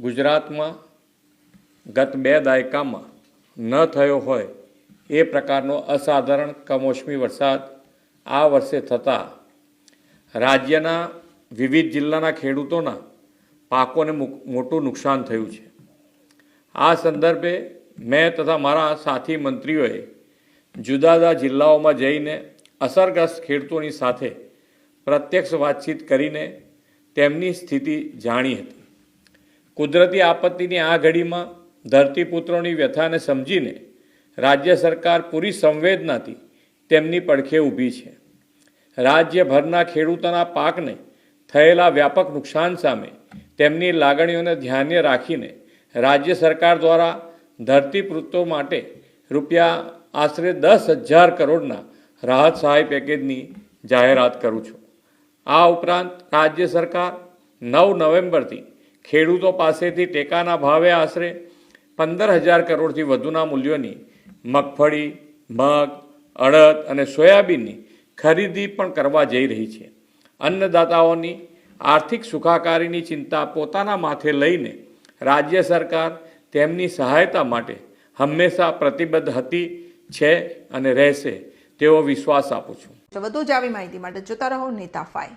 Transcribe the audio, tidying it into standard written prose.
ગુજરાતમાં ગત 2 દાયકામાં ન થયો હોય એ પ્રકારનો અસાધારણ કમોસમી વરસાદ આ વર્ષે થતાં રાજ્યના વિવિધ જિલ્લાના ખેડૂતોના પાકોને મોટું નુકસાન થયું છે। આ સંદર્ભે મેં તથા મારા સાથી મંત્રીઓએ જુદા જુદા જિલ્લાઓમાં જઈને અસરગ્રસ્ત ખેડૂતોની સાથે પ્રત્યક્ષ વાતચીત કરીને તેમની સ્થિતિ જાણી હતી। કુદરતી આપત્તિની આ ઘડીમાં ધરતીપુત્રોની વ્યથાને સમજીને રાજ્ય સરકાર પૂરી સંવેદનાથી તેમની પડખે ઊભી છે। રાજ્યભરના ખેડૂતોના પાકને થયેલા વ્યાપક નુકસાન સામે તેમની લાગણીઓને ધ્યાને રાખીને રાજ્ય સરકાર દ્વારા ધરતીપુત્રો માટે આશરે 10,000 કરોડના રાહત સહાય પેકેજની જાહેરાત કરું છું। આ ઉપરાંત રાજ્ય સરકાર 9 નવેમ્બરથી ખેડૂતો પાસેથી ટેકાના ભાવે આશરે 15,000 કરોડથી વધુના મૂલ્યોની મગફળી, મગ, અડદ અને સોયાબીનની ખરીદી પણ કરવા જઈ રહી છે। અન્નદાતાઓની આર્થિક સુખાકારીની ચિંતા પોતાના માથે લઈને રાજ્ય સરકાર તેમની સહાયતા માટે હંમેશા પ્રતિબદ્ધ હતી, છે અને રહેશે તેવો વિશ્વાસ આપું છું। વધુ જ આવી માહિતી માટે જોતા રહો નેતા 5।